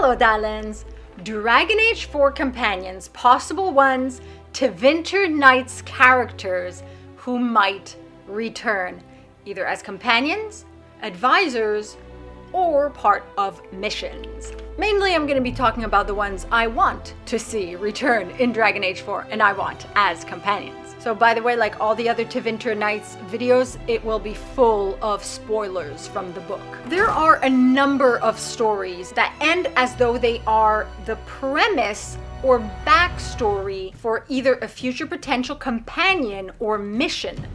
Hello darlings! Dragon Age 4 companions, possible ones, Tevinter Nights characters who might return, either as companions, advisors, or part of missions. Mainly I'm going to be talking about the ones I want to see return in Dragon Age 4 and I want as companions. So by the way, like all the other Tevinter Nights videos, it will be full of spoilers from the book. There are a number of stories that end as though they are the premise or backstory for either a future potential companion or mission.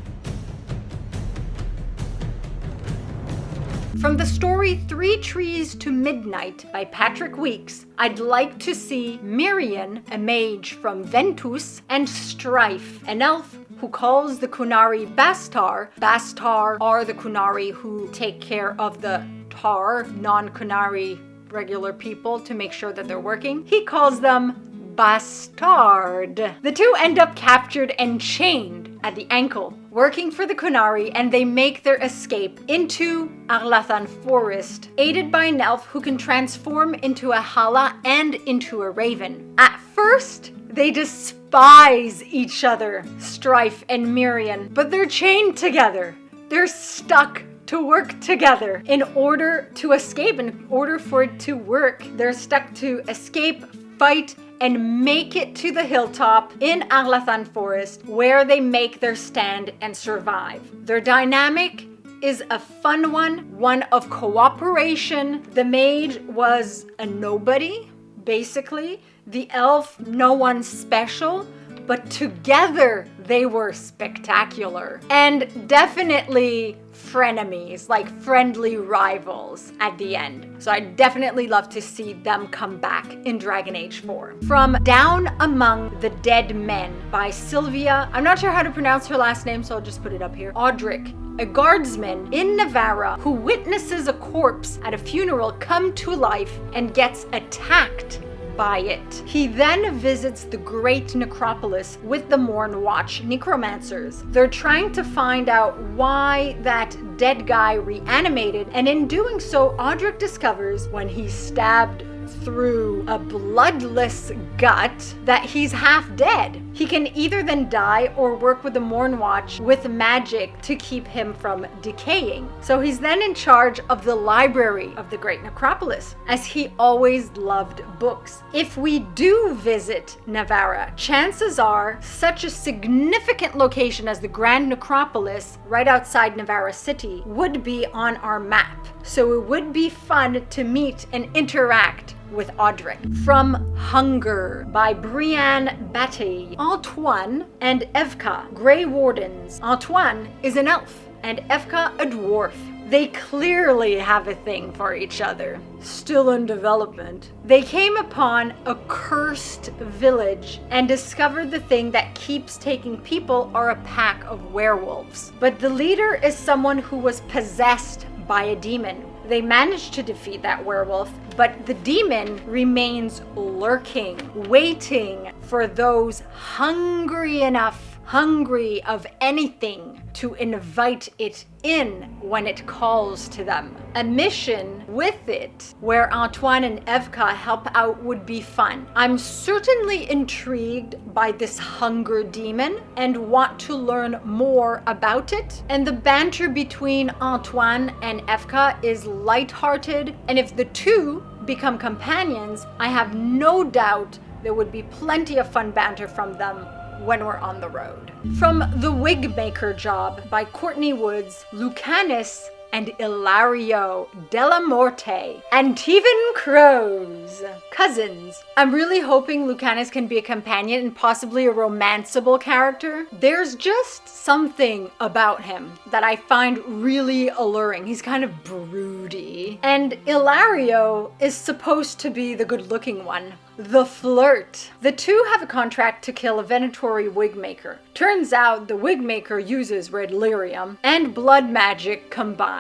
From the story 3 Trees to Midnight by Patrick Weeks, I'd like to see Mirian, a mage from Ventus, and Strife, an elf who calls the Qunari Bastar. Bastar are the Qunari who take care of the Tar, non-Qunari regular people, to make sure that they're working. He calls them Bastard. The two end up captured and chained at the ankle, working for the Qunari, and they make their escape into Arlathan Forest, aided by an elf who can transform into a Hala and into a raven. At first, they despise each other, Strife and Mirian, but they're chained together. They're stuck to work together in order to escape. In order for it to work, they're stuck to escape, fight, and make it to the hilltop in Arlathan Forest, where they make their stand and survive. Their dynamic is a fun one of cooperation. The mage was a nobody, basically. The elf, no one special, but together they were spectacular. And definitely frenemies, like friendly rivals at the end. So I'd definitely love to see them come back in Dragon Age 4. From Down Among the Dead Men by Sylvia, I'm not sure how to pronounce her last name, so I'll just put it up here. Audric, a guardsman in Navarra who witnesses a corpse at a funeral come to life and gets attacked by it. He then visits the Great Necropolis with the Morn Watch necromancers. They're trying to find out why that dead guy reanimated, and in doing so, Audric discovers when he's stabbed through a bloodless gut that he's half dead. He can either then die or work with the Morn Watch with magic to keep him from decaying. So he's then in charge of the library of the Great Necropolis, as he always loved books. If we do visit Navarra, chances are such a significant location as the Grand Necropolis right outside Navarra City would be on our map. So it would be fun to meet and interact with Audric. From Hunger by Brienne Batty. Antoine and Evka, Grey Wardens. Antoine is an elf and Evka a dwarf. They clearly have a thing for each other. Still in development. They came upon a cursed village and discovered the thing that keeps taking people are a pack of werewolves. But the leader is someone who was possessed by a demon. They managed to defeat that werewolf, but the demon remains lurking, waiting for those hungry of anything to invite it in when it calls to them. A mission with it where Antoine and Evka help out would be fun. I'm certainly intrigued by this hunger demon and want to learn more about it. And the banter between Antoine and Evka is lighthearted, and if the two become companions, I have no doubt there would be plenty of fun banter from them when we're on the road. From The Wigmaker Job by Courtney Woods, Lucanus and Ilario Della Morte, Antivan Crows, cousins. I'm really hoping Lucanus can be a companion and possibly a romanceable character. There's just something about him that I find really alluring. He's kind of broody. And Ilario is supposed to be the good-looking one, the flirt. The two have a contract to kill a Venatori Wigmaker. Turns out the Wigmaker uses red lyrium and blood magic combined.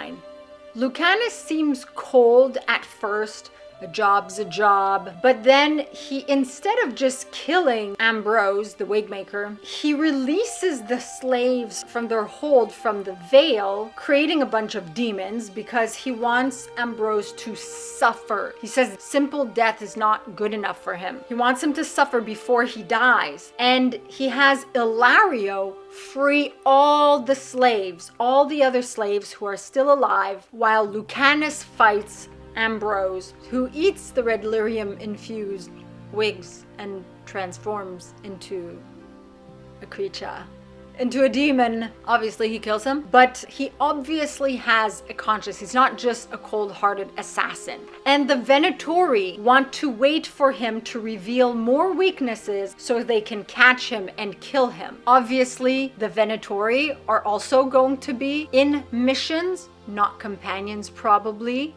Lucanus seems cold at first, a job's a job. But then he, instead of just killing Ambrose, the Wigmaker, he releases the slaves from their hold from the veil, creating a bunch of demons because he wants Ambrose to suffer. He says simple death is not good enough for him. He wants him to suffer before he dies. And he has Ilario free all the slaves, all the other slaves who are still alive, while Lucanus fights Ambrose, who eats the red lyrium infused wigs and transforms into a creature, into a demon. Obviously he kills him, but he obviously has a conscience. He's not just a cold-hearted assassin. And the Venatori want to wait for him to reveal more weaknesses so they can catch him and kill him. Obviously the Venatori are also going to be in missions, not companions probably,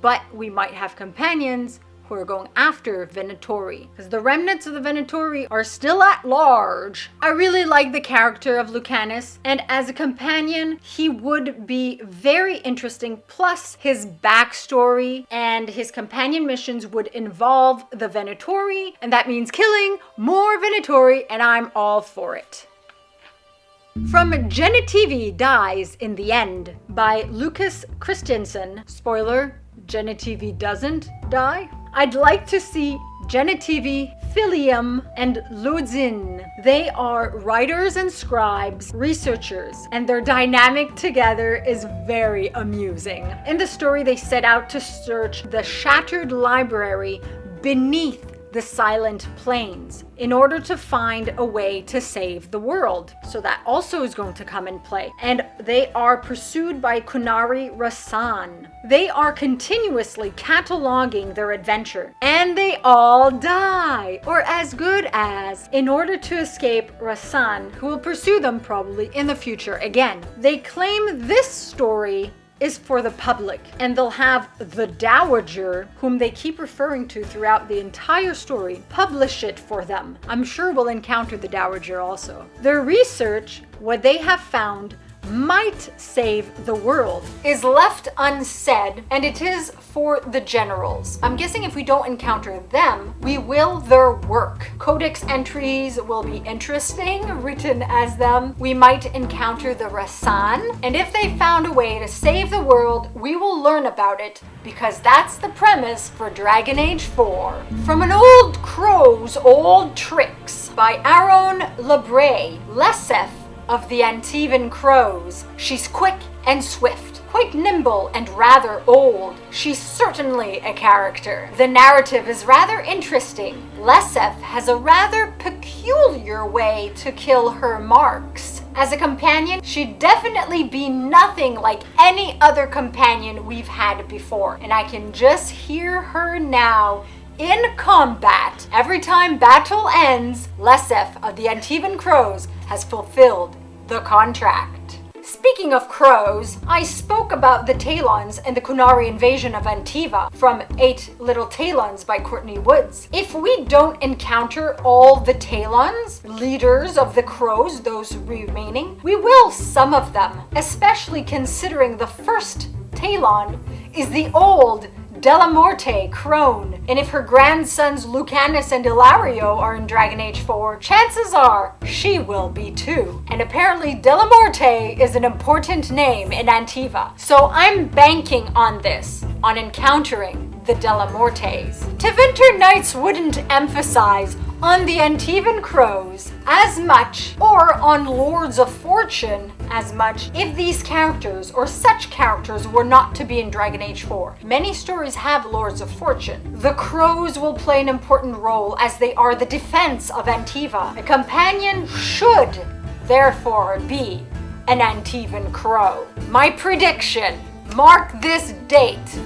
but we might have companions who are going after Venatori, because the remnants of the Venatori are still at large. I really like the character of Lucanus, and as a companion, he would be very interesting. Plus, his backstory and his companion missions would involve the Venatori, and that means killing more Venatori, and I'm all for it. From Jenna TV Dies in the End by Lucas Christensen. Spoiler, Jenna TV doesn't die. I'd like to see Jenna TV, Philium, and Ludzin. They are writers and scribes, researchers, and their dynamic together is very amusing. In the story, they set out to search the shattered library beneath the Silent Plains in order to find a way to save the world. So that also is going to come in play. And they are pursued by Kunari Rasan. They are continuously cataloging their adventure, and they all die, or as good as, in order to escape Rasan, who will pursue them probably in the future again. They claim this story is for the public, and they'll have the Dowager, whom they keep referring to throughout the entire story, publish it for them. I'm sure we'll encounter the Dowager also. Their research, what they have found, might save the world, is left unsaid, and it is for the generals. I'm guessing if we don't encounter them, we will their work. Codex entries will be interesting, written as them. We might encounter the Rasan, and if they found a way to save the world, we will learn about it, because that's the premise for Dragon Age 4. From an old crow's old tricks by Aaron Lebray, Leseth of the Antivan Crows. She's quick and swift, quite nimble and rather old. She's certainly a character. The narrative is rather interesting. Leseth has a rather peculiar way to kill her marks. As a companion, she'd definitely be nothing like any other companion we've had before, and I can just hear her now in combat. Every time battle ends, Leseth of the Antivan Crows has fulfilled the contract. Speaking of crows, I spoke about the Talons and the Kunari invasion of Antiva from 8 Little Talons by Courtney Woods. If we don't encounter all the Talons, leaders of the crows, those remaining, we will some of them, especially considering the first Talon is the old Delamorte crone, and if her grandsons Lucanus and Ilario are in Dragon Age 4, chances are she will be too. And apparently Delamorte is an important name in Antiva, so I'm banking on this, on encountering the Delamortes. Tevinter Nights wouldn't emphasize on the Antivan Crows as much, or on Lords of Fortune as much, if these characters, or such characters, were not to be in Dragon Age 4. Many stories have Lords of Fortune. The Crows will play an important role as they are the defense of Antiva. A companion should, therefore, be an Antivan Crow. My prediction, mark this date.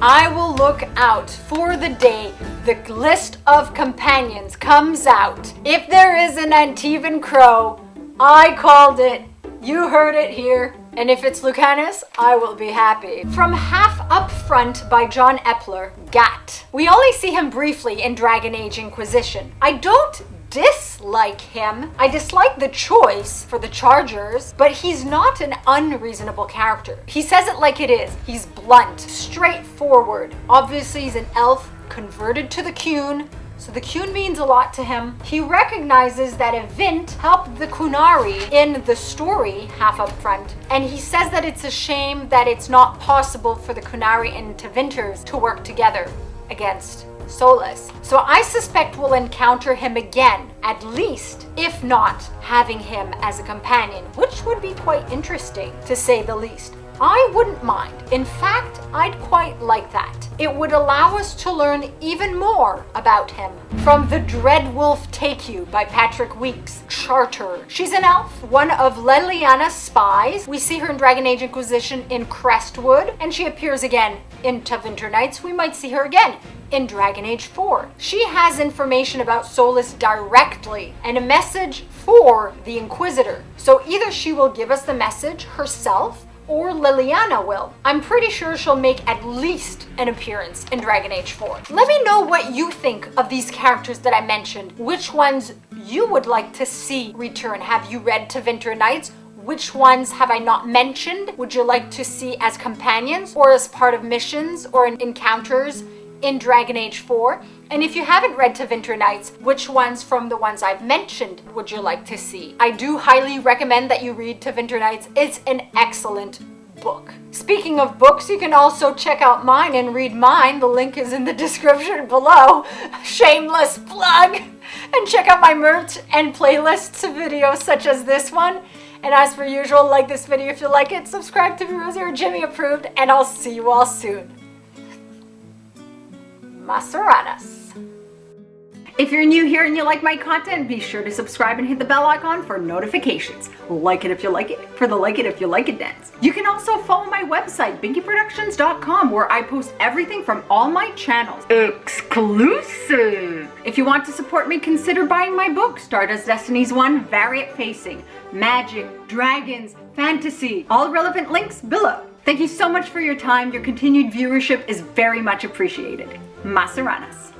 I will look out for the day the list of companions comes out. If there is an Antivan Crow, I called it. You heard it here. And if it's Lucanus, I will be happy. From Half Up Front by John Epler, Gat. We only see him briefly in Dragon Age Inquisition. I don't dislike him. I dislike the choice for the Chargers, but he's not an unreasonable character. He says it like it is. He's blunt, straightforward. Obviously, he's an elf converted to the Qun, so the Qun means a lot to him. He recognizes that Evint helped the Qunari in the story half up front, and he says that it's a shame that it's not possible for the Qunari and Tevinters to work together against Solus. So I suspect we'll encounter him again, at least, if not having him as a companion, which would be quite interesting, to say the least. I wouldn't mind. In fact, I'd quite like that. It would allow us to learn even more about him. From The Dread Wolf Take You by Patrick Weeks, Charter. She's an elf, one of Liliana's spies. We see her in Dragon Age Inquisition in Crestwood, and she appears again in Tevinter Nights. We might see her again in Dragon Age 4. She has information about Solus directly and a message for the Inquisitor. So either she will give us the message herself, or Liliana will. I'm pretty sure she'll make at least an appearance in Dragon Age 4. Let me know what you think of these characters that I mentioned. Which ones you would like to see return. Have you read Tevinter Nights? Which ones have I not mentioned? Would you like to see as companions or as part of missions or in encounters in Dragon Age 4? And if you haven't read Tevinter Nights, which ones from the ones I've mentioned would you like to see? I do highly recommend that you read Tevinter Nights. It's an excellent book. Speaking of books, you can also check out mine and read mine. The link is in the description below. Shameless plug! And check out my merch and playlists of videos such as this one. And as per usual, like this video if you like it, subscribe to be Rosie or Jimmy approved, and I'll see you all soon. Masaranas. If you're new here and you like my content, be sure to subscribe and hit the bell icon for notifications. Like it if you like it, for the like it if you like it dance. You can also follow my website, binkyproductions.com, where I post everything from all my channels. Exclusive! If you want to support me, consider buying my book, Stardust Destinies 1, Variant Facing, Magic, Dragons, Fantasy, all relevant links below. Thank you so much for your time. Your continued viewership is very much appreciated. Masaranas.